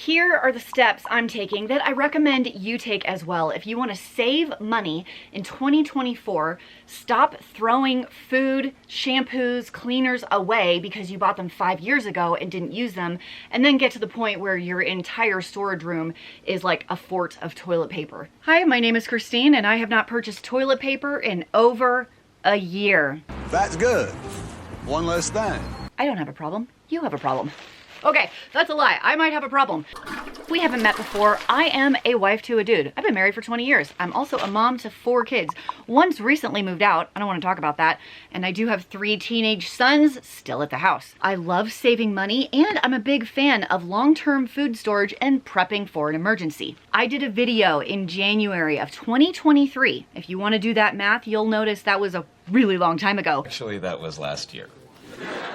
Here are the steps I'm taking that I recommend you take as well. If you want to save money in 2024, stop throwing food, shampoos, cleaners away because you bought them 5 years ago and didn't use them, and then get to the point where your entire storage room is like a fort of toilet paper. Hi, my name is Christine, and I have not purchased toilet paper in over a year. That's good. One less thing. I don't have a problem. You have a problem. Okay, that's a lie. I might have a problem. We haven't met before. I am a wife to a dude. I've been married for 20 years. I'm also a mom to 4 kids. One's recently moved out. I don't want to talk about that. And I do have 3 teenage sons still at the house. I love saving money, and I'm a big fan of long-term food storage and prepping for an emergency. I did a video in January of 2023. If you want to do that math, you'll notice that was a really long time ago. Actually, that was last year.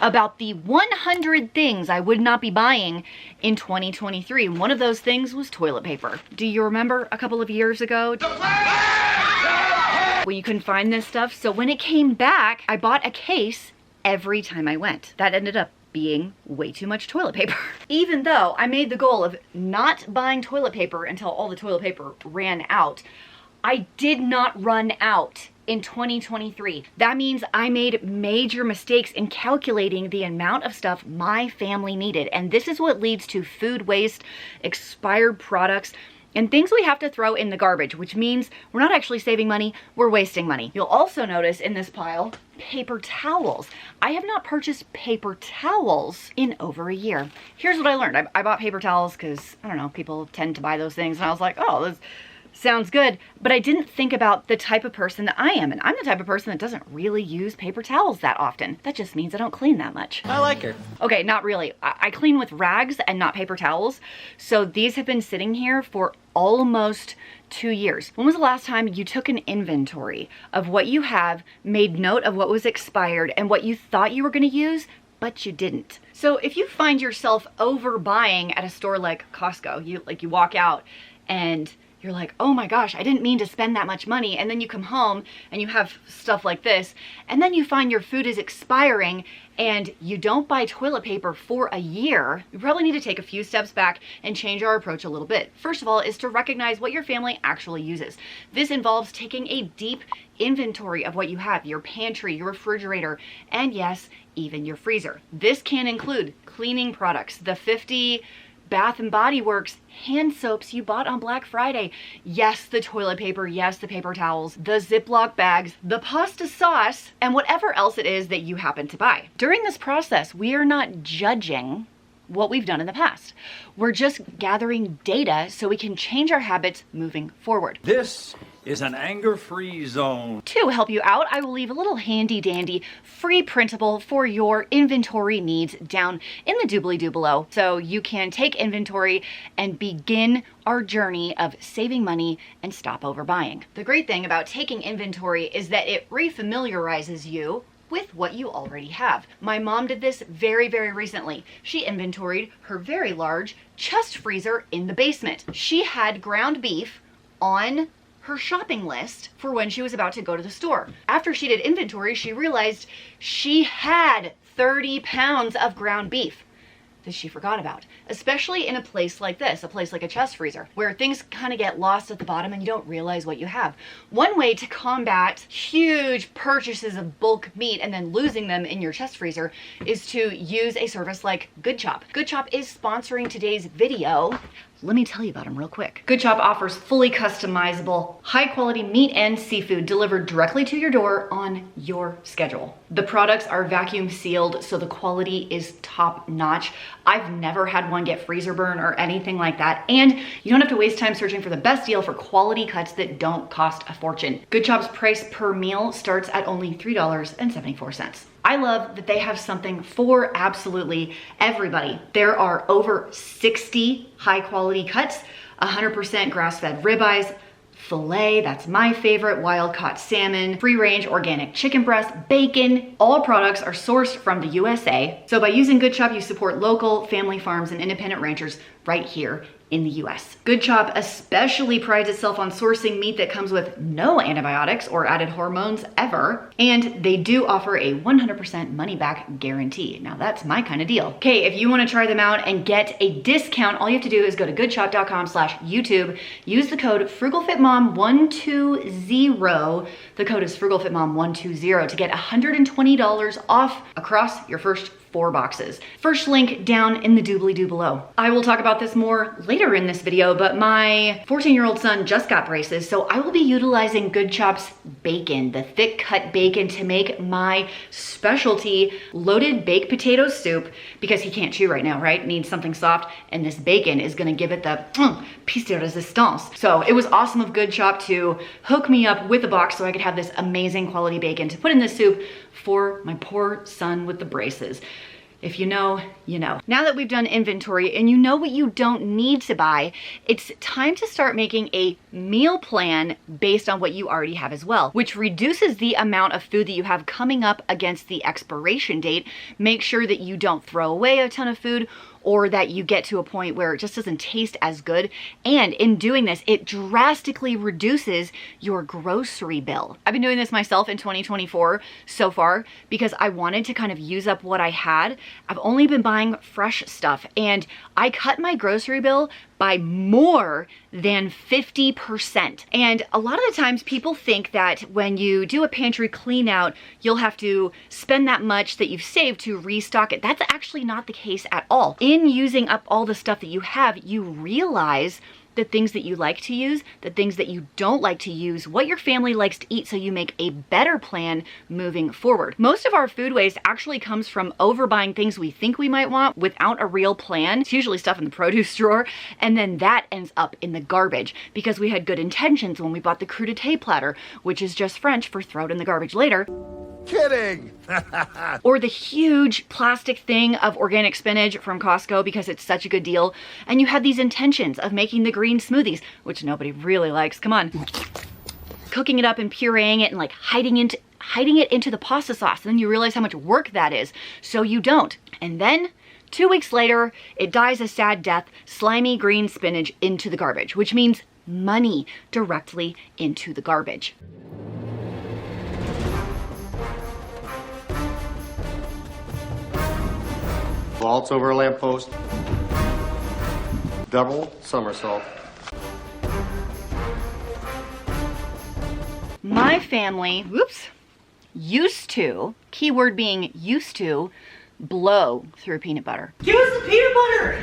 About the 100 things I would not be buying in 2023. One of those things was toilet paper. Do you remember a couple of years ago when you couldn't find this stuff? So when it came back, I bought a case every time I went. That ended up being way too much toilet paper. Even though I made the goal of not buying toilet paper until all the toilet paper ran out, I did not run out in 2023. That means I made major mistakes in calculating the amount of stuff my family needed. And this is what leads to food waste, expired products, and things we have to throw in the garbage, which means we're not actually saving money, we're wasting money. You'll also notice in this pile, paper towels. I have not purchased paper towels in over a year. Here's what I learned. I bought paper towels because, I don't know, people tend to buy those things, and I was like, oh, this sounds good, but I didn't think about the type of person that I am, and I'm the type of person that doesn't really use paper towels that often. That just means I don't clean that much. I like her. Okay, not really. I clean with rags and not paper towels, so these have been sitting here for almost 2 years. When was the last time you took an inventory of what you have, made note of what was expired and what you thought you were going to use, but you didn't? So if you find yourself overbuying at a store like Costco, you walk out and you're like, oh my gosh, I didn't mean to spend that much money. And then you come home and you have stuff like this. And then you find your food is expiring and you don't buy toilet paper for a year. You probably need to take a few steps back and change our approach a little bit. First of all is to recognize what your family actually uses. This involves taking a deep inventory of what you have, your pantry, your refrigerator, and yes, even your freezer. This can include cleaning products, the 50 Bath and Body Works hand soaps you bought on Black Friday. Yes, the toilet paper. Yes, the paper towels, the Ziploc bags, the pasta sauce, and whatever else it is that you happen to buy. During this process, we are not judging what we've done in the past. We're just gathering data so we can change our habits moving forward. This is an anger-free zone. To help you out, I will leave a little handy dandy free printable for your inventory needs down in the doobly-doo below, so you can take inventory and begin our journey of saving money and stop overbuying. The great thing about taking inventory is that it refamiliarizes you with what you already have. My mom did this very, very recently. She inventoried her very large chest freezer in the basement. She had ground beef on her shopping list for when she was about to go to the store. After she did inventory, she realized she had 30 pounds of ground beef that she forgot about, especially in a place like this, a place like a chest freezer, where things kind of get lost at the bottom and you don't realize what you have. One way to combat huge purchases of bulk meat and then losing them in your chest freezer is to use a service like GoodChop. GoodChop is sponsoring today's video. Let me tell you about them real quick. GoodChop offers fully customizable, high quality meat and seafood delivered directly to your door on your schedule. The products are vacuum sealed, so the quality is top notch. I've never had one get freezer burn or anything like that. And you don't have to waste time searching for the best deal for quality cuts that don't cost a fortune. GoodChop's price per meal starts at only $3.74. I love that they have something for absolutely everybody. There are over 60 high quality cuts, 100% grass-fed ribeyes, filet, that's my favorite, wild-caught salmon, free-range organic chicken breast, bacon. All products are sourced from the USA. So by using GoodChop, you support local family farms and independent ranchers right here in the US. GoodChop especially prides itself on sourcing meat that comes with no antibiotics or added hormones ever, and they do offer a 100% money back guarantee. Now that's my kind of deal. Okay, if you want to try them out and get a discount, all you have to do is go to goodchop.com/YouTube, use the code FrugalFitMom120. The code is FrugalFitMom120 to get $120 off across your first 4 boxes. First link down in the doobly-doo below. I will talk about this more later in this video, but my 14-year-old son just got braces, so I will be utilizing GoodChop's bacon, the thick cut bacon, to make my specialty loaded baked potato soup, because he can't chew right now, right? Needs something soft, and this bacon is gonna give it the piece de resistance. So it was awesome of GoodChop to hook me up with a box so I could have this amazing quality bacon to put in this soup for my poor son with the braces. If you know, you know. Now that we've done inventory and you know what you don't need to buy, it's time to start making a meal plan based on what you already have as well, which reduces the amount of food that you have coming up against the expiration date. Make sure that you don't throw away a ton of food, or that you get to a point where it just doesn't taste as good. And in doing this, it drastically reduces your grocery bill. I've been doing this myself in 2024 so far because I wanted to kind of use up what I had. I've only been buying fresh stuff, and I cut my grocery bill by more than 50%. And a lot of the times people think that when you do a pantry clean out, you'll have to spend that much that you've saved to restock it. That's actually not the case at all. In using up all the stuff that you have, you realize the things that you like to use, the things that you don't like to use, what your family likes to eat, so you make a better plan moving forward. Most of our food waste actually comes from overbuying things we think we might want without a real plan. It's usually stuff in the produce drawer, and then that ends up in the garbage because we had good intentions when we bought the crudité platter, which is just French for throw it in the garbage later. Kidding! Or the huge plastic thing of organic spinach from Costco because it's such a good deal, and you had these intentions of making the green smoothies, which nobody really likes, come on. Cooking it up and pureeing it and like hiding it into the pasta sauce, and then you realize how much work that is, so you don't. And then 2 weeks later, it dies a sad death, slimy green spinach into the garbage, which means money directly into the garbage. Vaults over a lamppost. Double somersault. My family, used to, keyword being used to, blow through peanut butter. Give us the peanut butter!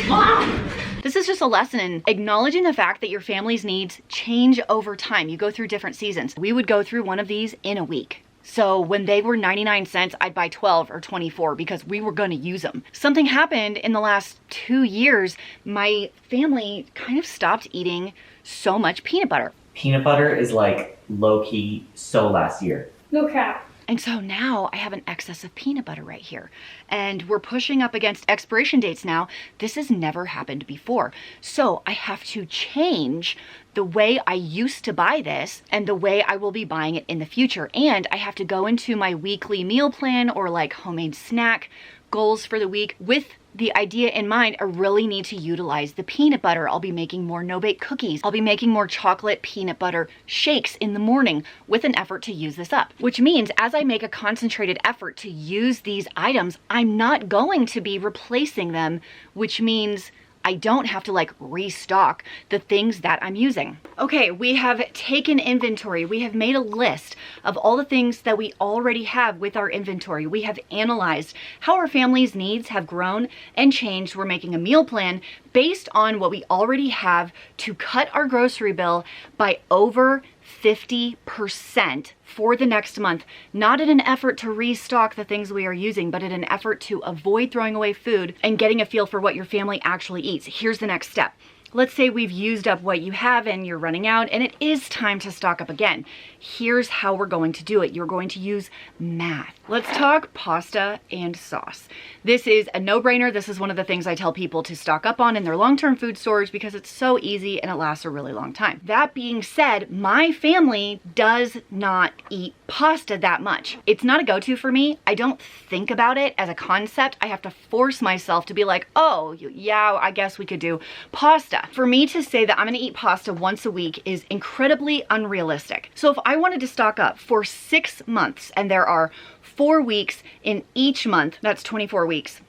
Mom! This is just a lesson in acknowledging the fact that your family's needs change over time. You go through different seasons. We would go through one of these in a week. So when they were 99 cents, I'd buy 12 or 24 because we were gonna use them. Something happened in the last 2 years. My family kind of stopped eating so much peanut butter. Peanut butter is like low-key so last year. No cap. And so now I have an excess of peanut butter right here. And we're pushing up against expiration dates now. This has never happened before. So I have to change the way I used to buy this and the way I will be buying it in the future. And I have to go into my weekly meal plan or like homemade snack goals for the week with the idea in mind. I really need to utilize the peanut butter. I'll be making more no-bake cookies. I'll be making more chocolate peanut butter shakes in the morning with an effort to use this up. Which means as I make a concentrated effort to use these items, I'm not going to be replacing them, which means I don't have to like restock the things that I'm using. Okay, we have taken inventory. We have made a list of all the things that we already have with our inventory. We have analyzed how our family's needs have grown and changed. We're making a meal plan based on what we already have to cut our grocery bill by over 50% for the next month, not in an effort to restock the things we are using, but in an effort to avoid throwing away food and getting a feel for what your family actually eats. Here's the next step. let's say we've used up what you have and you're running out and it is time to stock up again. Here's how we're going to do it. You're going to use math. Let's talk pasta and sauce. This is a no-brainer. This is one of the things I tell people to stock up on in their long-term food storage because it's so easy and it lasts a really long time. That being said, my family does not eat pasta that much. It's not a go-to for me. I don't think about it as a concept. I have to force myself to be like, oh, yeah, I guess we could do pasta. For me to say that I'm gonna eat pasta once a week is incredibly unrealistic. So if I wanted to stock up for 6 months, and there are 4 weeks in each month, that's 24 weeks.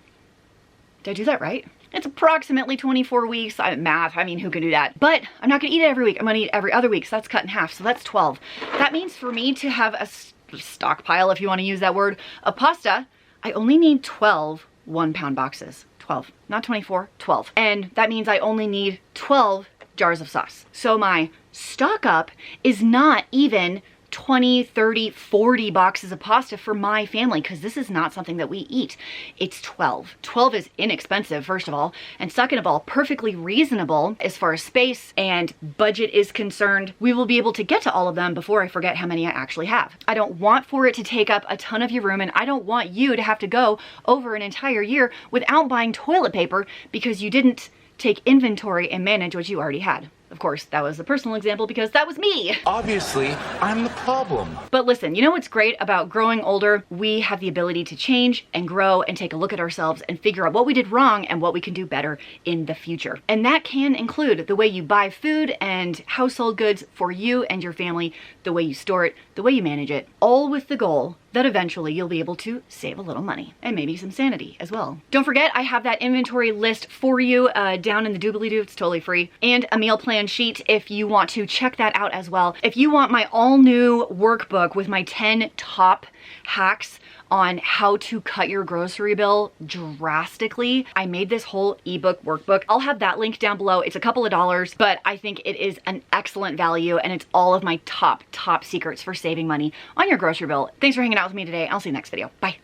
Did I do that right? It's approximately 24 weeks. Math, I mean, who can do that? But I'm not gonna eat it every week. I'm gonna eat every other week, so that's cut in half, so that's 12. That means for me to have a stockpile, if you wanna use that word, of pasta, I only need 12 1-pound boxes. 12, not 24, 12. And that means I only need 12 jars of sauce. So my stock up is not even 20, 30, 40 boxes of pasta for my family because this is not something that we eat. It's 12. 12 is inexpensive, first of all, and second of all, perfectly reasonable as far as space and budget is concerned. We will be able to get to all of them before I forget how many I actually have. I don't want for it to take up a ton of your room, and I don't want you to have to go over an entire year without buying toilet paper because you didn't take inventory and manage what you already had. Of course, that was a personal example because that was me. Obviously, I'm the problem. But listen, you know what's great about growing older? We have the ability to change and grow and take a look at ourselves and figure out what we did wrong and what we can do better in the future. And that can include the way you buy food and household goods for you and your family, the way you store it, the way you manage it, all with the goal that eventually you'll be able to save a little money and maybe some sanity as well. Don't forget, I have that inventory list for you down in the doobly-doo. It's totally free. And a meal plan sheet if you want to check that out as well. If you want my all new workbook with my 10 top hacks on how to cut your grocery bill drastically, I made this whole ebook workbook. I'll have that link down below. It's a couple of dollars, but I think it is an excellent value and it's all of my top secrets for saving money on your grocery bill. Thanks for hanging out with me today. I'll see you next video. Bye.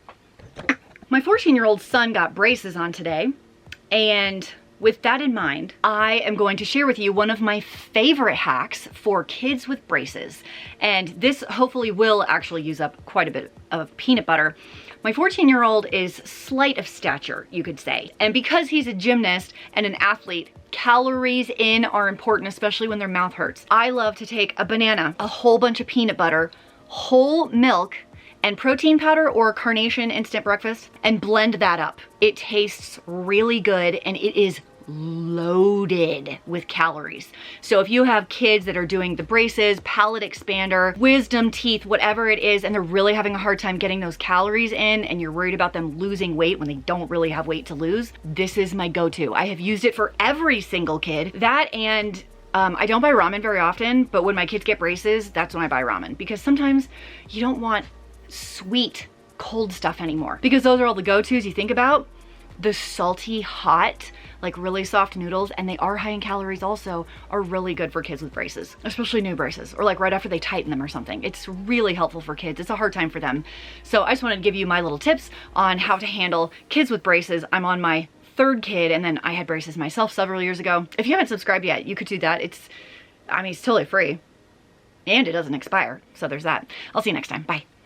My 14-year-old son got braces on today, and with that in mind, I am going to share with you one of my favorite hacks for kids with braces. And this hopefully will actually use up quite a bit of peanut butter. My 14-year-old is slight of stature, you could say. And because he's a gymnast and an athlete, calories in are important, especially when their mouth hurts. I love to take a banana, a whole bunch of peanut butter, whole milk, and protein powder or Carnation instant breakfast and blend that up. It tastes really good and it is loaded with calories. So if you have kids that are doing the braces, palate expander, wisdom teeth, whatever it is, and they're really having a hard time getting those calories in and you're worried about them losing weight when they don't really have weight to lose, this is my go-to. I have used it for every single kid. That and I don't buy ramen very often, but when my kids get braces, that's when I buy ramen because sometimes you don't want sweet, cold stuff anymore because those are all the go-tos you think about. The salty, hot, like really soft noodles, and they are high in calories also, are really good for kids with braces, especially new braces, or like right after they tighten them or something. It's really helpful for kids. It's a hard time for them. So I just wanted to give you my little tips on how to handle kids with braces. I'm on my 3rd kid, and then I had braces myself several years ago. If you haven't subscribed yet, you could do that. It's totally free, and it doesn't expire. So there's that. I'll see you next time. Bye.